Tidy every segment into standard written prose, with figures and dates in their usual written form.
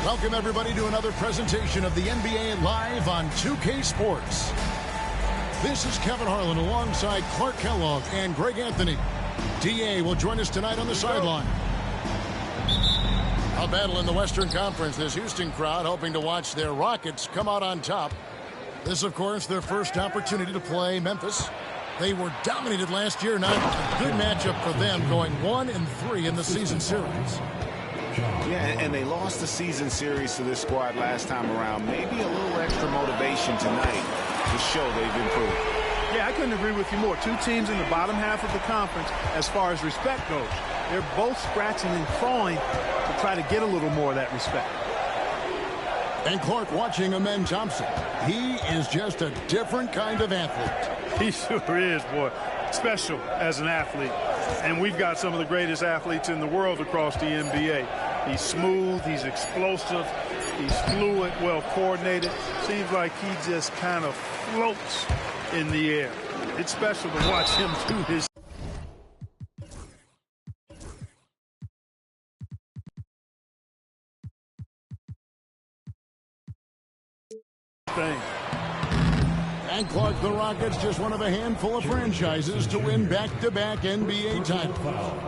Welcome, everybody, to another presentation of the NBA Live on 2K Sports. This is Kevin Harlan alongside Clark Kellogg and Greg Anthony. DA will join us tonight on the sideline. A battle in the Western Conference. This Houston crowd hoping to watch their Rockets come out on top. This, of course, their first opportunity to play Memphis. They were dominated last year. Not a good matchup for them, going 1-3 in the season series. Yeah, and they lost the season series to this squad last time around. Maybe a little extra motivation tonight to show they've improved. Yeah, I couldn't agree with you more. Two teams in the bottom half of the conference as far as respect goes. They're both scratching and clawing to try to get a little more of that respect. And Clark watching Amen Thompson. He is just a different kind of athlete. He sure is, boy. Special as an athlete. And we've got some of the greatest athletes in the world across the NBA. He's smooth, he's explosive, he's fluid, well coordinated. Seems like he just kind of floats in the air. It's special to watch him do his thing. And Clark, the Rockets, just one of a handful of franchises to win back-to-back NBA titles.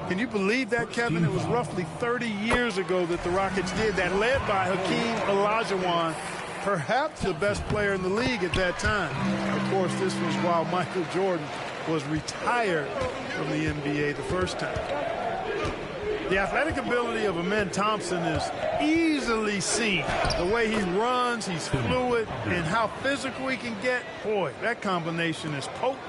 Can you believe that, Kevin? It was roughly 30 years ago that the Rockets did that, led by Hakeem Olajuwon, perhaps the best player in the league at that time. Of course, this was while Michael Jordan was retired from the NBA the first time. The athletic ability of Amen Thompson is easily seen. The way he runs, he's fluid, and how physical he can get. Boy, that combination is potent.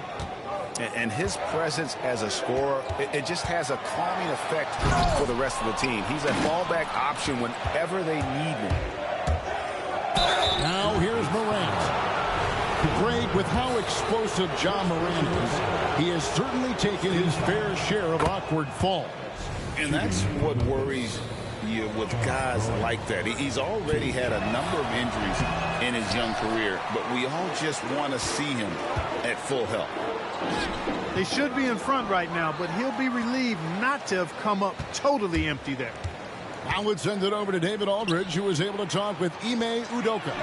And his presence as a scorer, it just has a calming effect for the rest of the team. He's a fallback option whenever they need him. Now here's Morant. Greg, with how explosive John Morant is, he has certainly taken his fair share of awkward falls. And that's what worries you with guys like that. He's already had a number of injuries in his young career, but we all just want to see him at full health. They should be in front right now, but he'll be relieved not to have come up totally empty there. I would send it over to David Aldridge, who was able to talk with Ime Udoka.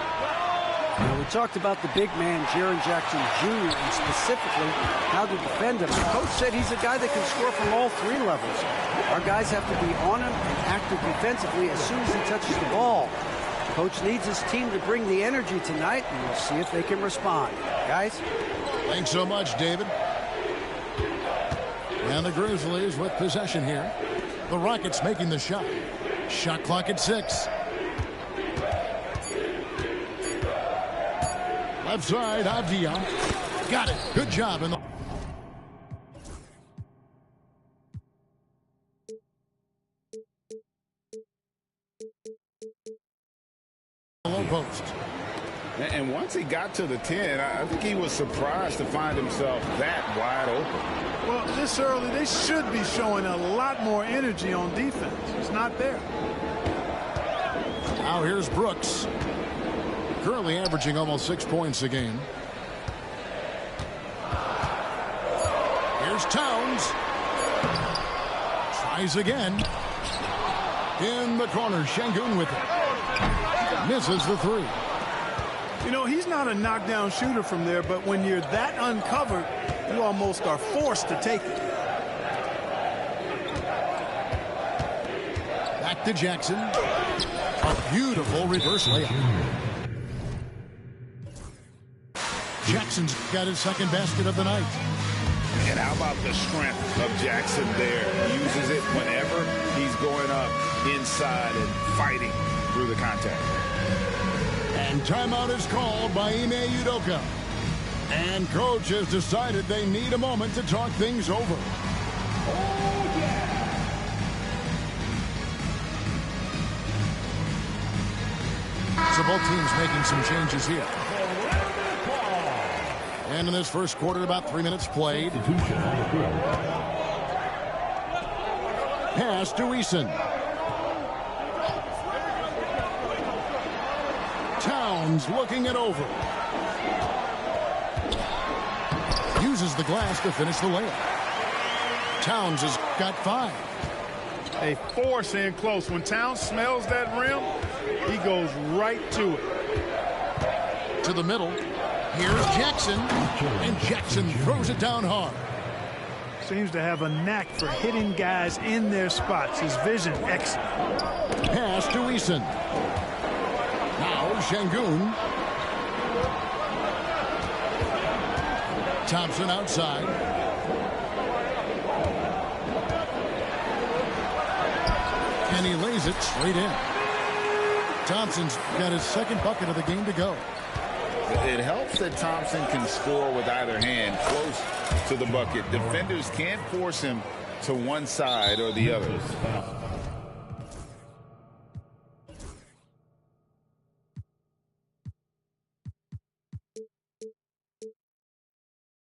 Now, we talked about the big man, Jaren Jackson Jr., and specifically how to defend him. The coach said he's a guy that can score from all three levels. Our guys have to be on him and active defensively as soon as he touches the ball. Coach needs his team to bring the energy tonight, and we'll see if they can respond. Guys? Thanks so much, David. And the Grizzlies with possession here. The Rockets making the shot. Shot clock at 6. Left side, Avdia. Got it. Good job in the low post. And once he got to the 10, I think he was surprised to find himself that wide open. Well, this early, they should be showing a lot more energy on defense. It's not there. Now here's Brooks. Currently averaging almost 6 points a game. Here's Towns. Tries again. In the corner, Şengün with it. Misses the 3. You know, he's not a knockdown shooter from there, but when you're that uncovered, you almost are forced to take it. Back to Jackson. A beautiful reverse layup. Jackson's got his second basket of the night. And how about the strength of Jackson there? Uses it whenever he's going up inside and fighting through the contact. And timeout is called by Ime Udoka. And coach has decided they need a moment to talk things over. Oh, yeah. So both teams making some changes here. And in this first quarter, about 3 minutes played. Pass to Eason. Towns looking it over. Uses the glass to finish the layup. Towns has got 5. They force in close. When Towns smells that rim, He goes right to it. To the middle. Here's Jackson. And Jackson throws it down hard. Seems to have a knack for hitting guys in their spots. His vision excellent. Pass to Eason. Now Şengün. Thompson outside. And he lays it straight in. Thompson's got his second bucket of the game to go. It helps that Thompson can score with either hand close to the bucket. Defenders can't force him to one side or the other.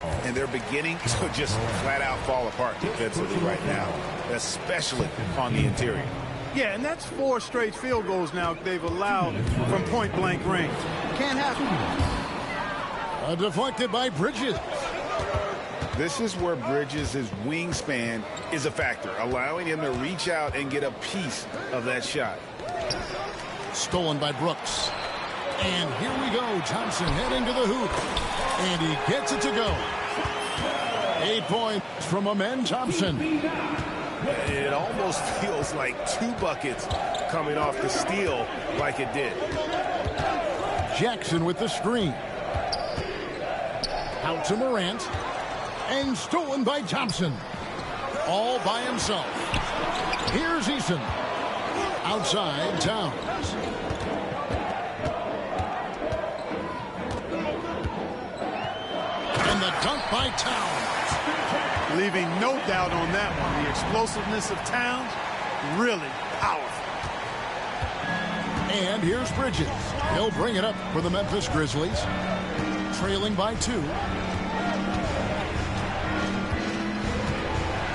And they're beginning to just flat out fall apart defensively right now, especially on the interior. Yeah, and that's 4 straight field goals now they've allowed from point-blank range. Can't happen. Deflected by Bridges. This is where Bridges' wingspan is a factor, allowing him to reach out and get a piece of that shot. Stolen by Brooks. And here we go. Thompson heading to the hoop. And he gets it to go. 8 points from Amen Thompson. It almost feels like 2 buckets coming off the steal like it did. Jackson with the screen. Out to Morant. And stolen by Thompson. All by himself. Here's Eason. Outside, Towns. And the dunk by Towns. Leaving no doubt on that one. The explosiveness of Towns, really powerful. And here's Bridges. He'll bring it up for the Memphis Grizzlies. Trailing by 2.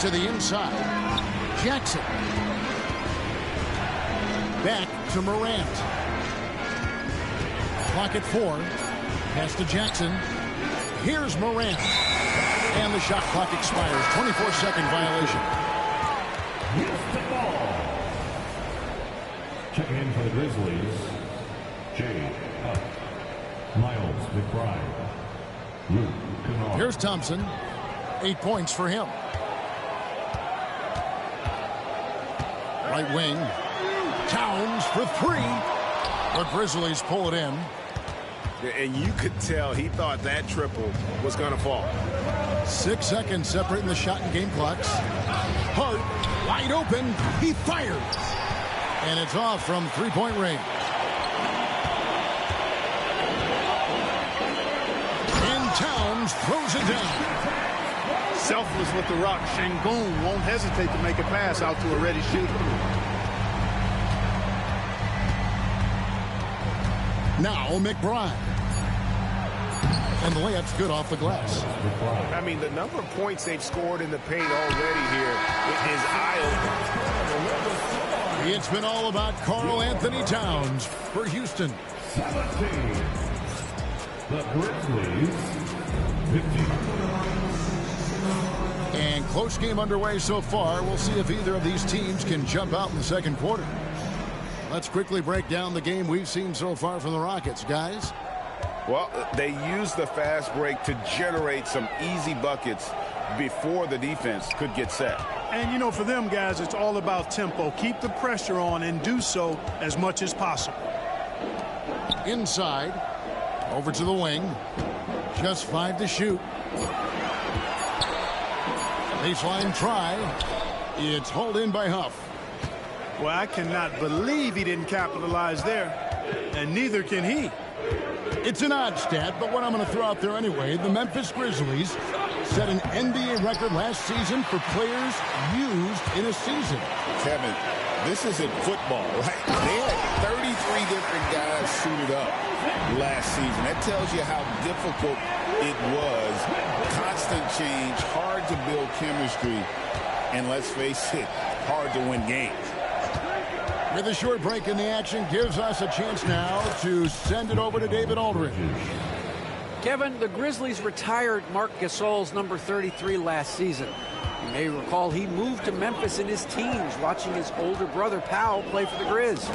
To the inside. Jackson. Back to Morant. Clock at 4. Pass to Jackson. Here's Morant. And the shot clock expires. 24-second violation. Checking in for the Grizzlies, Jay Huff, Miles McBride, Luke Kennard. Here's Thompson. 8 points for him. Right wing. Towns for 3. The Grizzlies pull it in. And you could tell he thought that triple was going to fall. 6 seconds separating the shot and game clocks. Hart, wide open. He fires. And it's off from three-point range. And Towns throws it down. Selfless with the rock. Şengün won't hesitate to make a pass out to a ready shooter. Now McBride. And the layup's good off the glass. I mean, the number of points they've scored in the paint already here is eye-opening. It's been all about Karl Anthony Towns for Houston. 17. The Grizzlies, 15. And close game underway so far. We'll see if either of these teams can jump out in the second quarter. Let's quickly break down the game we've seen so far from the Rockets, guys. Well, they used the fast break to generate some easy buckets before the defense could get set. And, you know, for them guys, it's all about tempo. Keep the pressure on and do so as much as possible. Inside. Over to the wing. Just 5 to shoot. Baseline try. It's hauled in by Huff. Well, I cannot believe he didn't capitalize there. And neither can he. It's an odd stat, but what I'm going to throw out there anyway, the Memphis Grizzlies set an NBA record last season for players used in a season. Kevin, this isn't football, right? They had 33 different guys suited up last season. That tells you how difficult it was. Constant change, hard to build chemistry, and let's face it, hard to win games. With a short break in the action, gives us a chance now to send it over to David Aldridge. Kevin, the Grizzlies retired Marc Gasol's number 33 last season. You may recall he moved to Memphis in his teens, watching his older brother Powell play for the Grizz.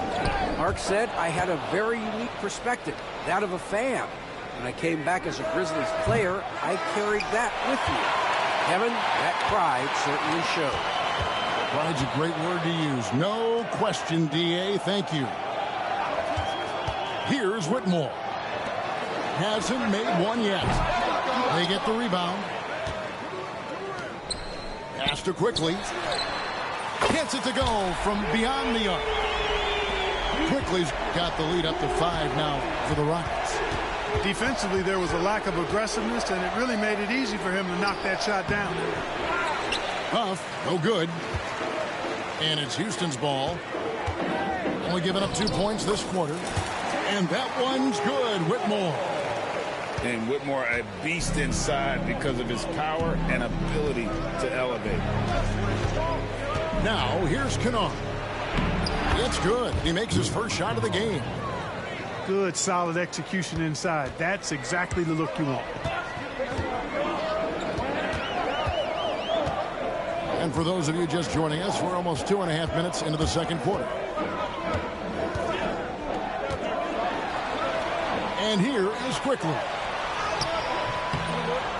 Mark said, "I had a very unique perspective, that of a fan. When I came back as a Grizzlies player, I carried that with me." Kevin, that pride certainly showed. Pride's a great word to use. No question, D.A. Thank you. Here's Whitmore. Hasn't made one yet. They get the rebound. Pass to Quickly. Gets it to go from beyond the arc. Quickly's got the lead up to 5 now for the Rockets. Defensively, there was a lack of aggressiveness, and it really made it easy for him to knock that shot down. Huff, no good. And it's Houston's ball. Only giving up 2 points this quarter. And that one's good, Whitmore. And Whitmore, a beast inside because of his power and ability to elevate. Now, here's Kennard. It's good. He makes his first shot of the game. Good, solid execution inside. That's exactly the look you want. And for those of you just joining us, we're almost 2.5 minutes into the second quarter. And here is Quickly.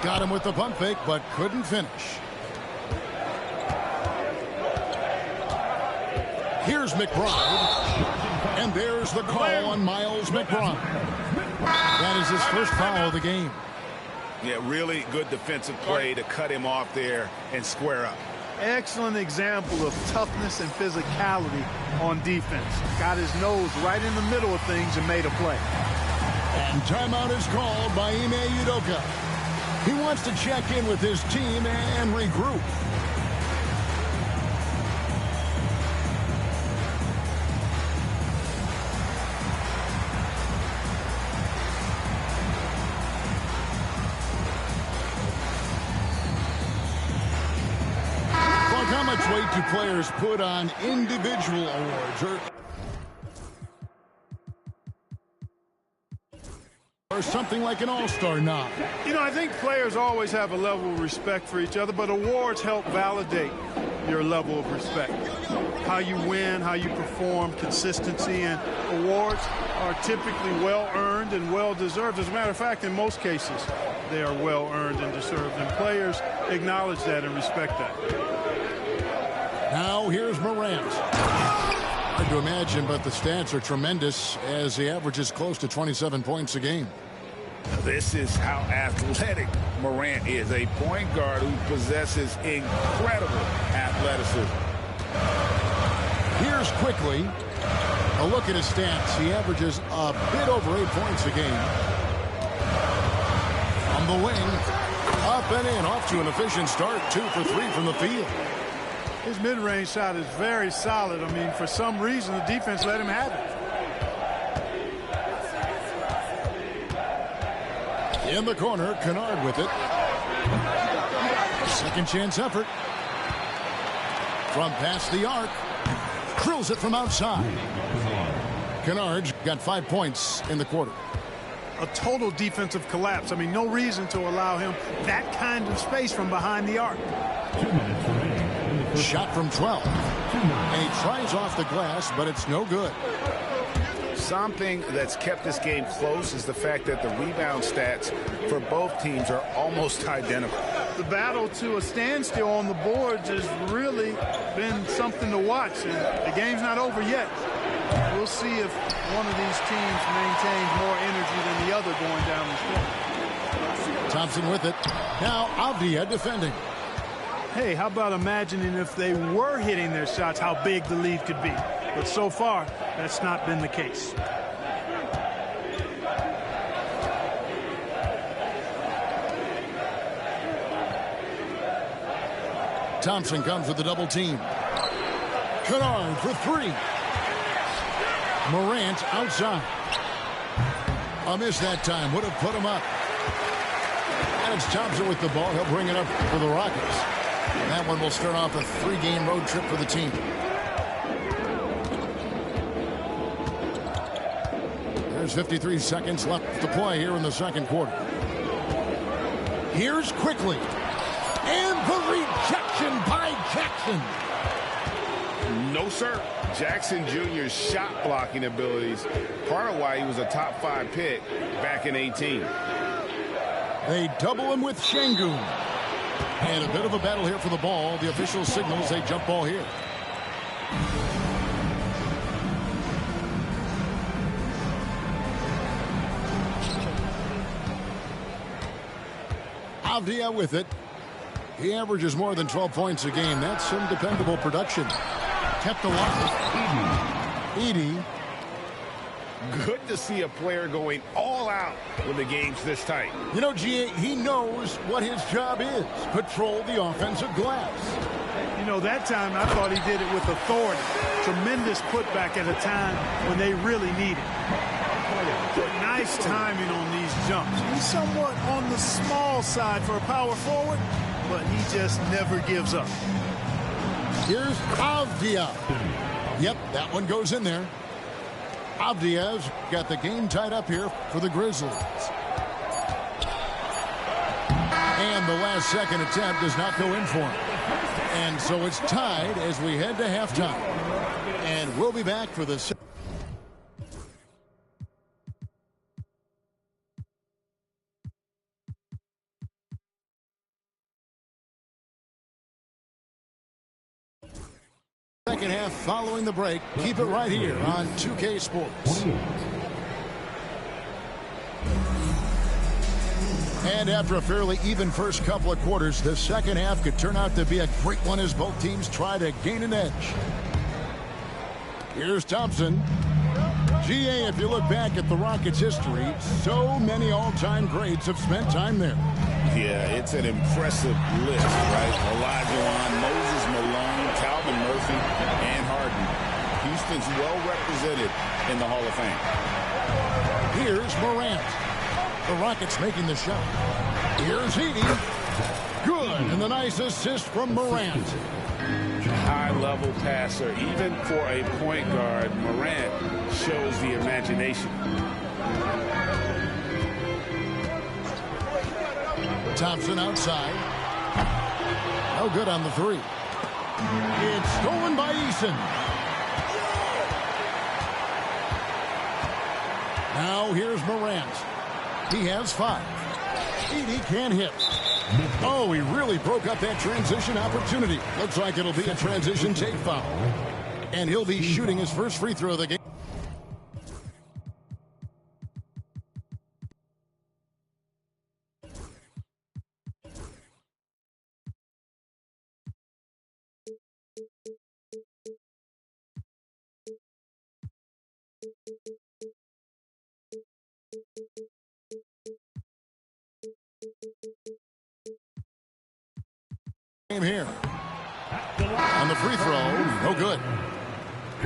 Got him with the pump fake, but couldn't finish. Here's McBride. And there's the call on Miles McBride. That is his first foul of the game. Yeah, really good defensive play to cut him off there and square up. Excellent example of toughness and physicality on defense. Got his nose right in the middle of things and made a play. And timeout is called by Ime Udoka. He wants to check in with his team and regroup. Like how much weight do players put on individual awards or something like an all-star nod? You know, I think players always have a level of respect for each other, but awards help validate your level of respect. How you win, how you perform, consistency, and awards are typically well-earned and well-deserved. As a matter of fact, in most cases, they are well-earned and deserved, and players acknowledge that and respect that. Now here's Morant. Hard to imagine, but the stats are tremendous as he averages close to 27 points a game. This is how athletic Morant is, a point guard who possesses incredible athleticism. Here's Quickly. A look at his stats. He averages a bit over 8 points a game. On the wing, up and in, off to an efficient start. 2 for 3 from the field. His mid-range shot is very solid. I mean, for some reason, the defense let him have it. In the corner, Kennard with it. Second chance effort. From past the arc. Drills it from outside. Kennard's got 5 points in the quarter. A total defensive collapse. I mean, no reason to allow him that kind of space from behind the arc. 2 minutes remaining. Shot from 12. And he tries off the glass, but it's no good. Something that's kept this game close is the fact that the rebound stats for both teams are almost identical. The battle to a standstill on the boards has really been something to watch, and the game's not over yet. We'll see if one of these teams maintains more energy than the other going down the stretch. Thompson with it. Now Avdia defending. Hey, how about imagining if they were hitting their shots, how big the lead could be. But so far, that's not been the case. Thompson comes with the double team. Kennard for 3. Morant outside. A miss that time. Would have put him up. And it's Thompson with the ball. He'll bring it up for the Rockets. And that one will start off a 3-game road trip for the team. There's 53 seconds left to play here in the second quarter. Here's Quickly. And the rejection by Jackson. No, sir. Jackson Jr.'s shot blocking abilities, part of why he was a top 5 pick back in 18. They double him with Şengün. And a bit of a battle here for the ball. The official signals a jump ball here. Avdia with it. He averages more than 12 points a game. That's some dependable production. Kept alive. Edey. Good to see a player going all out when the game's this tight. You know, G.A., he knows what his job is. Patrol the offensive glass. You know, that time I thought he did it with authority. Tremendous putback at a time when they really need it. Nice timing on these jumps. He's somewhat on the small side for a power forward, but he just never gives up. Here's Avdia. Yep, that one goes in there. Avdia's got the game tied up here for the Grizzlies. And the last second attempt does not go in for him. And so it's tied as we head to halftime. And we'll be back for the second half following the break. Keep it right here on 2K Sports. And after a fairly even first couple of quarters, the second half could turn out to be a great one as both teams try to gain an edge. Here's Thompson. GA, if you look back at the Rockets' history, so many all-time greats have spent time there. Yeah, it's an impressive list, right? Olajuwon, Moses Malone, Calvin Murphy, and Harden. Houston's well represented in the Hall of Fame. Here's Morant. The Rockets making the shot. Here's Edey. Good, and the nice assist from Morant. High-level passer, even for a point guard. Morant shows the imagination. Thompson outside. No good on the three. It's stolen by Eason. Now here's Morant. He has 5. Edey can't hit. Oh, he really broke up that transition opportunity. Looks like it'll be a transition take foul. And he'll be shooting his first free throw of the game. Here on the free throw, no good.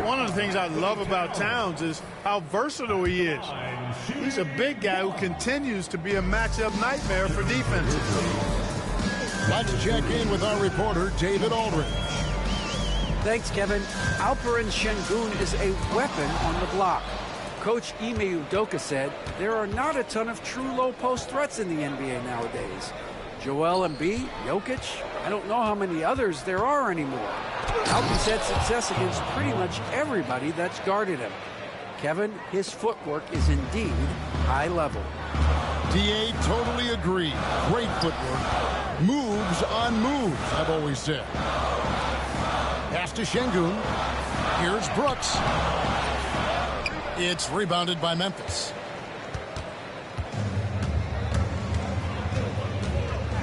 One of the things I love about Towns is how versatile he is. He's a big guy who continues to be a matchup nightmare for defenses. Let's check in with our reporter, David Aldridge. Thanks, Kevin. Alperen Şengün is a weapon on the block. Coach Ime Udoka said there are not a ton of true low-post threats in the NBA nowadays. Joel Embiid, Jokic, I don't know how many others there are anymore. Alp's had success against pretty much everybody that's guarded him. Kevin, his footwork is indeed high level. DA totally agree. Great footwork. Moves on moves, I've always said. Pass to Şengün. Here's Brooks. It's rebounded by Memphis.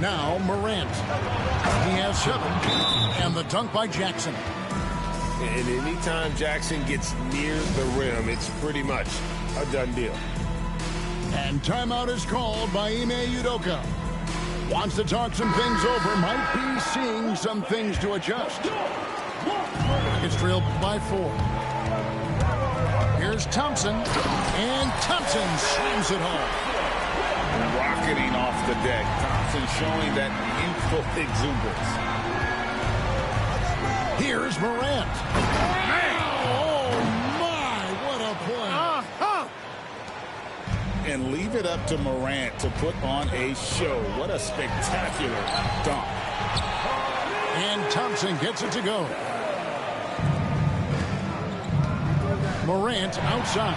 Now Morant. He has 7. And the dunk by Jackson. And anytime Jackson gets near the rim, it's pretty much a done deal. And timeout is called by Ime Udoka. Wants to talk some things over. Might be seeing some things to adjust. Rockets trailed by 4. Here's Thompson. And Thompson slams it home. Rocketing off the deck. Thompson showing that youthful exuberance. Here's Morant. Oh, my, what a play. and leave it up to Morant to put on a show. What a spectacular dunk. And Thompson gets it to go. Morant outside.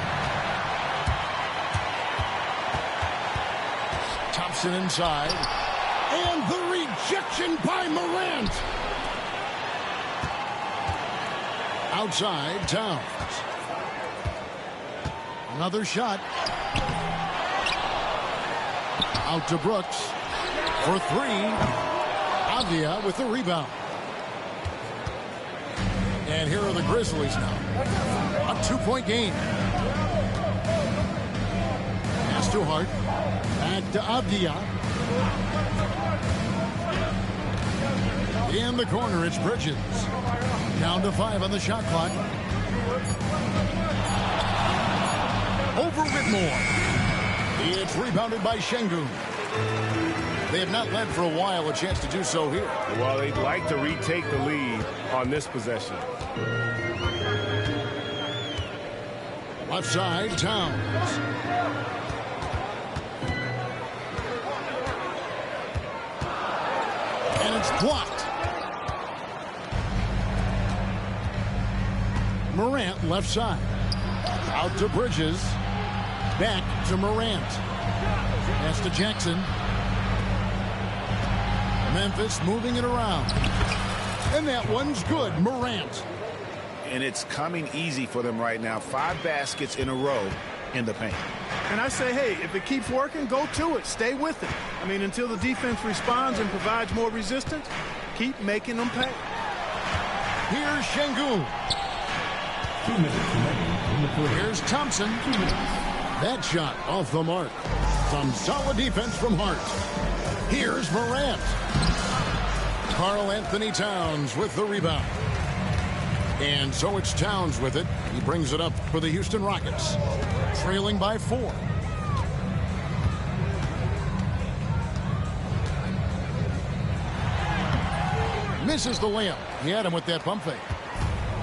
Thompson inside. And the rejection by Morant. Outside, Towns. Another shot. Out to Brooks for three. Avdia with the rebound. And here are the Grizzlies now. A 2-point game. Pass to Hart. Back to Avdia. In the corner, it's Bridges. Down to 5 on the shot clock. Over Whitmore. It's rebounded by Şengün. They have not led for a while. A chance to do so here. Well, they'd like to retake the lead on this possession. Left side, Towns. And it's blocked. Morant left side. Out to Bridges. Back to Morant. Pass to Jackson. Memphis moving it around. And that one's good. Morant. And it's coming easy for them right now. 5 baskets in a row in the paint. And I say, hey, if it keeps working, go to it. Stay with it. I mean, until the defense responds and provides more resistance, keep making them pay. Here's Şengün. 2 minutes remaining in the quarter. Here's Thompson. That shot off the mark. Some solid defense from Hart. Here's Morant. Karl Anthony Towns with the rebound. And so it's Towns with it. He brings it up for the Houston Rockets. Trailing by 4. Misses the layup. He had him with that pump fake.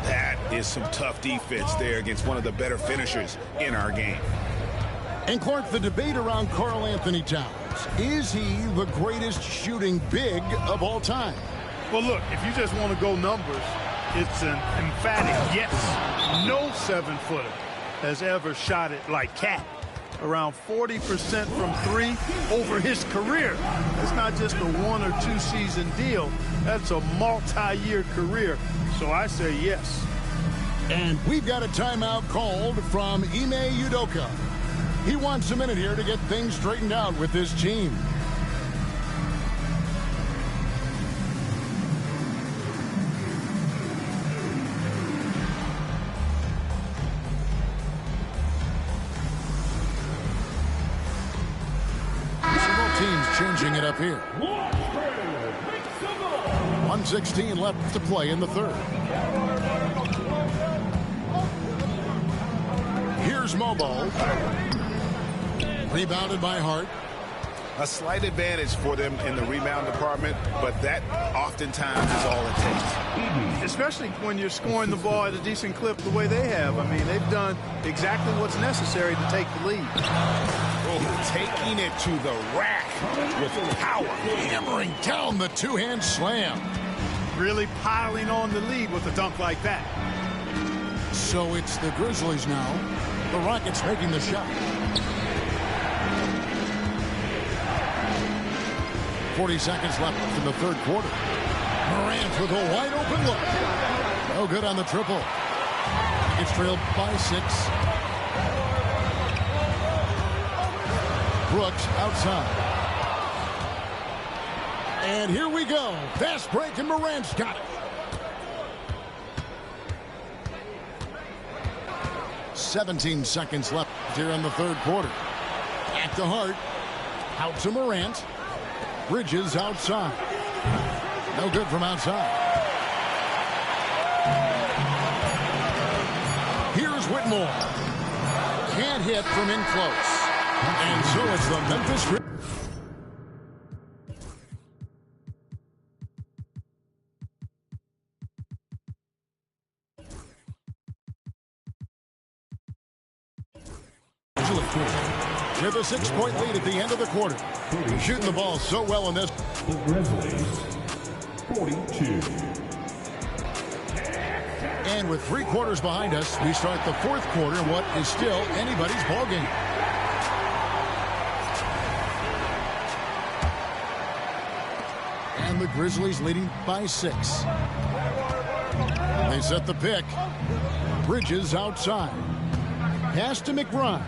That is some tough defense there against one of the better finishers in our game. And Clark, the debate around Karl Anthony Towns. Is he the greatest shooting big of all time? Well, look, if you just want to go numbers, it's an emphatic yes. No 7-footer has ever shot it like Cat. Around 40% from 3 over his career. That's not just a 1 or 2 season deal. That's a multi-year career. So I say yes. And we've got a timeout called from Ime Udoka. He wants a minute here to get things straightened out with this team. Several teams changing it up here. 1:16 left to play in the third. Here's Mobo. Rebounded by Hart. A slight advantage for them in the rebound department, but that oftentimes is all it takes. Especially when you're scoring the ball at a decent clip the way they have. I mean, they've done exactly what's necessary to take the lead. Oh, taking it to the rack with power. Hammering down the two-hand slam. Really piling on the lead with a dunk like that. So it's the Grizzlies now. The Rockets making the shot. 40 seconds left in the third quarter. Morant with a wide open look. No good on the triple. It's trailed by 6. Brooks outside. And here we go. Fast break and Morant's got it. 17 seconds left here in the third quarter. Back to Hart. Out to Morant. Bridges outside. No good from outside. Here's Whitmore. Can't hit from in close. And so it's the Memphis Grizzlies. with a 6-point lead at the end of the quarter. Shooting the ball so well in this. The Grizzlies, 42. And with 3 quarters behind us, we start the 4th quarter in what is still anybody's ball game. And the Grizzlies leading by 6. They set the pick. Bridges outside. Pass to McBride.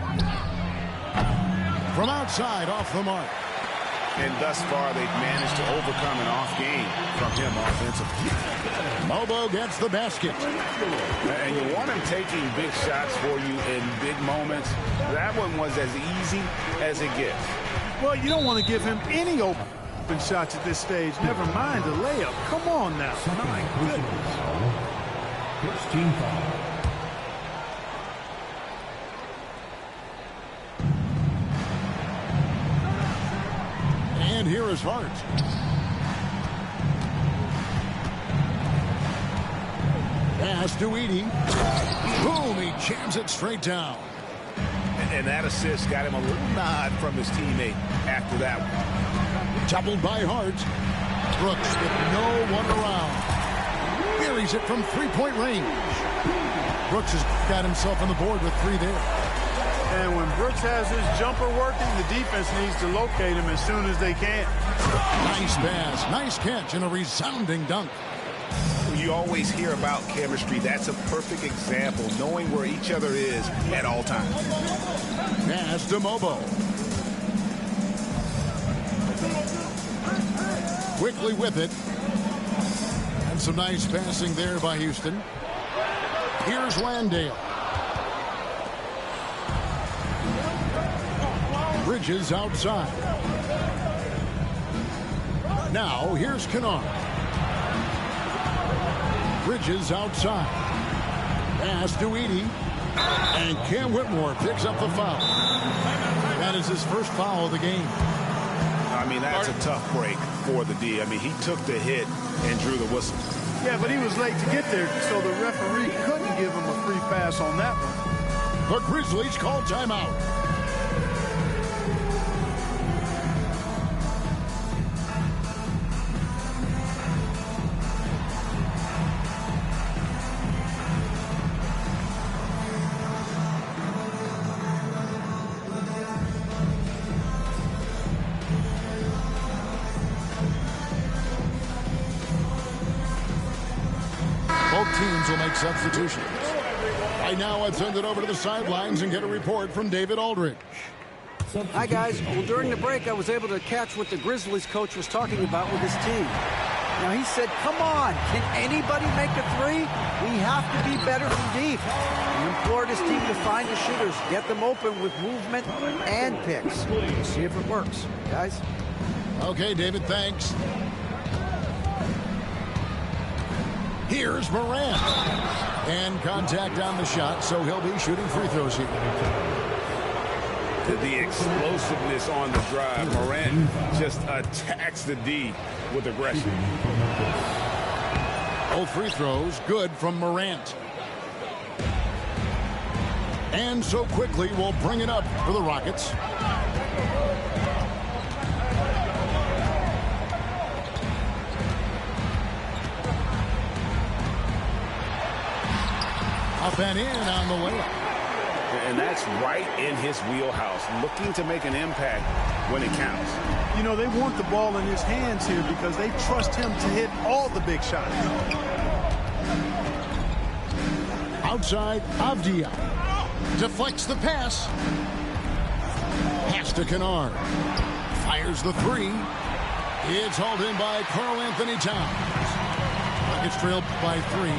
From outside, off the mark. And thus far, they've managed to overcome an off game from him offensively. Mobo gets the basket. And you want him taking big shots for you in big moments. That one was as easy as it gets. Well, you don't want to give him any open shots at this stage. Never mind a layup. Come on now. My goodness. First team foul. And here is Hart. Pass to Edey. Boom, he jams it straight down. And that assist got him a little nod from his teammate after that one. Doubled by Hart. Brooks with no one around. Buries it from 3-point range. Brooks has got himself on the board with 3 there. And when Brooks has his jumper working, the defense needs to locate him as soon as they can. Nice pass, nice catch, and a resounding dunk. You always hear about chemistry. That's a perfect example, knowing where each other is at all times. Pass to Mobo. Quickly with it. And some nice passing there by Houston. Here's Landale. Bridges outside. Now here's Kennard. Bridges outside. Pass to Edey. And Cam Whitmore picks up the foul. That is his first foul of the game. I mean, that's a tough break for the D. I mean, he took the hit and drew the whistle. Yeah, but he was late to get there, so the referee couldn't give him a free pass on that one. The Grizzlies call timeout. Both teams will make substitutions. Right now, I'd send it over to the sidelines and get a report from David Aldridge. Hi, guys. Well, during the break, I was able to catch what the Grizzlies coach was talking about with his team. Now, he said, come on, can anybody make a 3? We have to be better from deep. He implored his team to find the shooters, get them open with movement and picks. We'll see if it works, guys. Okay, David, thanks. Here's Morant. And contact on the shot, so he'll be shooting free throws here. The explosiveness on the drive. Morant just attacks the D with aggression. Both free throws good from Morant. And so quickly we'll bring it up for the Rockets. Up and in on the layup. And that's right in his wheelhouse, looking to make an impact when it counts. You know, they want the ball in his hands here because they trust him to hit all the big shots. Outside, Avdia. Deflects the pass. Pass to Kennard. Fires the 3. It's hauled in by Karl Anthony Towns. Rockets trailed by 3.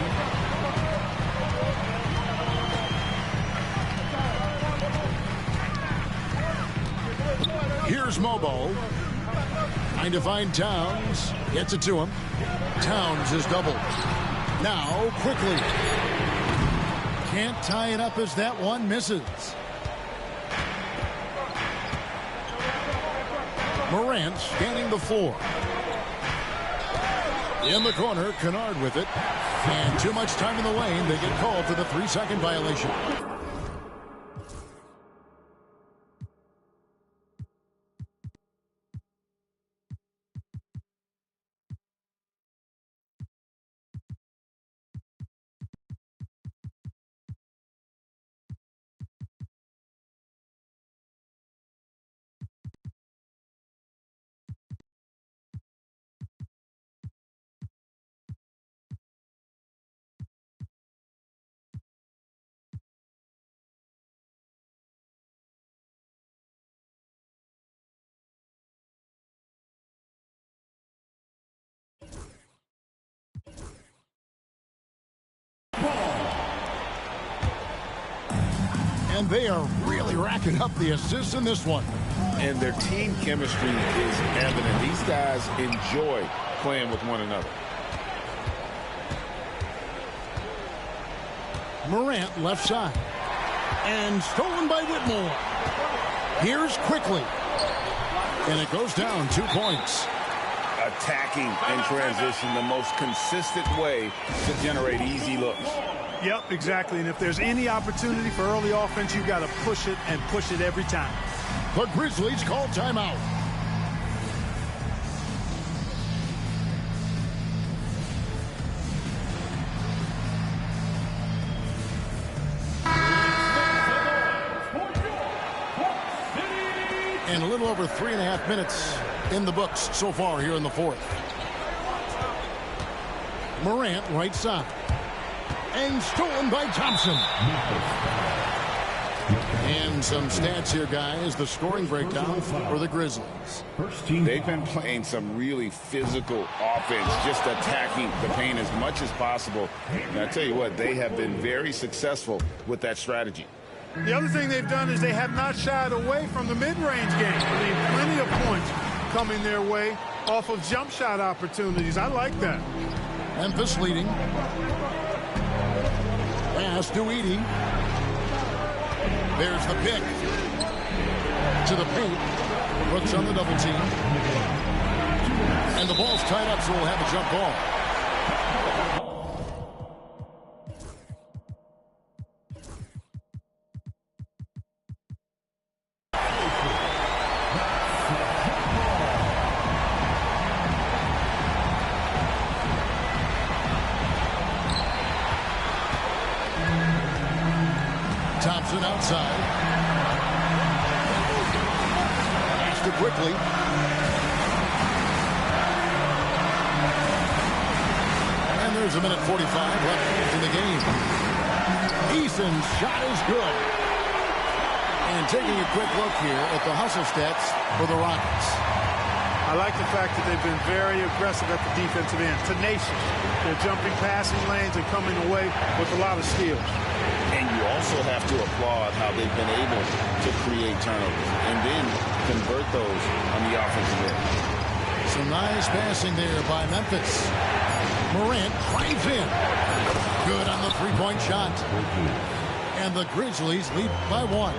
Here's Mobo. Trying to find Towns. Gets it to him. Towns is doubled. Now, quickly. Can't tie it up as that one misses. Morant scanning the floor. In the corner, Kennard with it. And too much time in the lane. They get called for the 3-second violation. And they are really racking up the assists in this one. And their team chemistry is evident. These guys enjoy playing with one another. Morant left side. And stolen by Whitmore. Here's quickly. And it goes down 2 points. Attacking in transition, the most consistent way to generate easy looks. Yep, exactly. And if there's any opportunity for early offense, you've got to push it and push it every time. The Grizzlies call timeout. And a little over 3.5 minutes in the books so far here in the fourth. Morant right side. And stolen by Thompson. And some stats here, guys. The scoring breakdown for the Grizzlies. They've been playing some really physical offense, just attacking the paint as much as possible. And I tell you what, they have been very successful with that strategy. The other thing they've done is they have not shied away from the mid-range game. I mean, plenty of points coming their way off of jump shot opportunities. I like that. Memphis leading. Pass to Edey. There's the pick. To the paint. Brooks on the double team. And the ball's tied up, so we'll have a jump ball. Thompson outside. Pass to quickly. And there's a minute 45 left in the game. Eason's shot is good. And taking a quick look here at the hustle stats for the Rockets. I like the fact that they've been very aggressive at the defensive end. Tenacious. They're jumping passing lanes and coming away with a lot of skills. And you also have to applaud how they've been able to create turnovers and then convert those on the offensive end. Some nice passing there by Memphis. Morant drives in. Good on the three-point shot. And the Grizzlies lead by 1.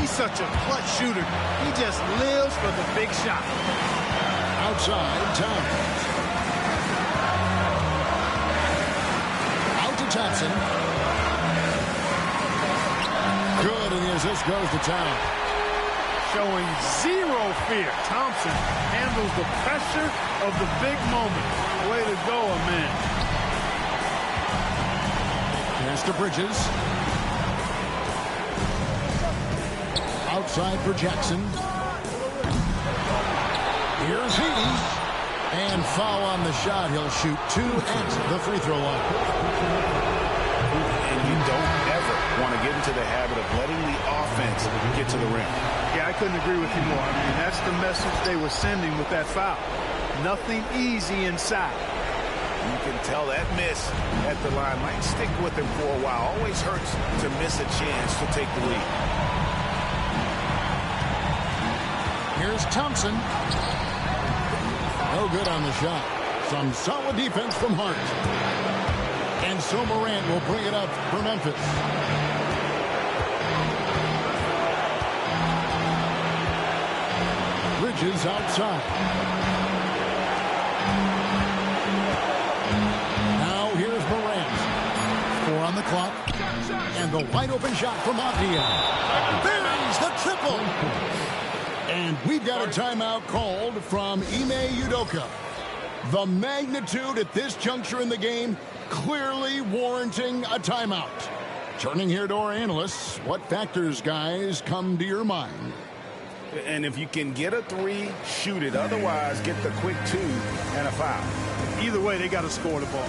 He's such a clutch shooter. He just lives for the big shot. Outside, Towns. Out to Thompson. Good, and the assist goes to Town. Showing zero fear. Thompson handles the pressure of the big moment. Way to go, man. Pass to Bridges. Outside for Jackson. Here's Edey. And foul on the shot. He'll shoot 2 at the free throw line. And you don't ever want to get into the habit of letting the offense get to the rim. Yeah, I couldn't agree with you more. I mean, that's the message they were sending with that foul. Nothing easy inside. You can tell that miss at the line might stick with him for a while. Always hurts to miss a chance to take the lead. Here's Thompson. No good on the shot. Some solid defense from Hart. And so Morant will bring it up for Memphis. Bridges outside. Now here's Morant. 4 on the clock. And the wide open shot from Avdia. Buries the triple. And we've got a timeout called from Ime Udoka. The magnitude at this juncture in the game clearly warranting a timeout. Turning here to our analysts, what factors, guys, come to your mind? And if you can get a 3, shoot it. Otherwise, get the quick 2 and a foul. Either way, they got to score the ball.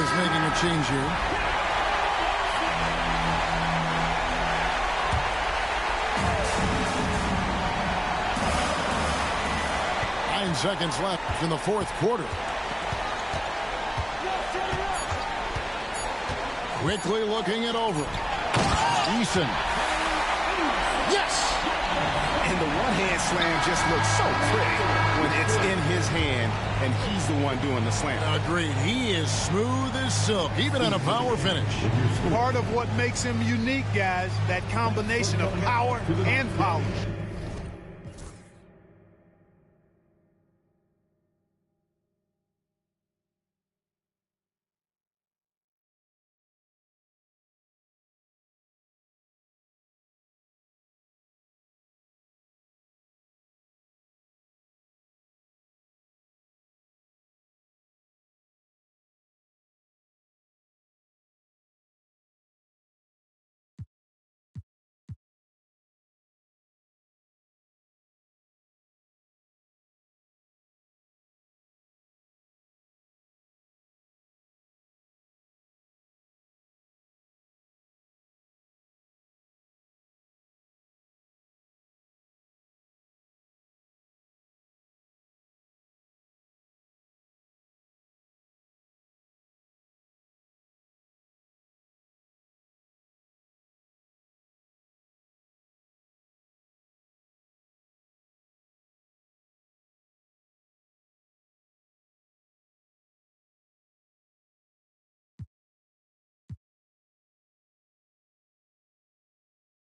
is making a change here. 9 seconds left in the fourth quarter. Quickly looking it over. Eason. Yes! And the one-hand slam just looks so pretty when it's in his hand and he's the one doing the slam. Agreed. He is smooth as silk, even on a power finish. Part of what makes him unique, guys, that combination of power and polish.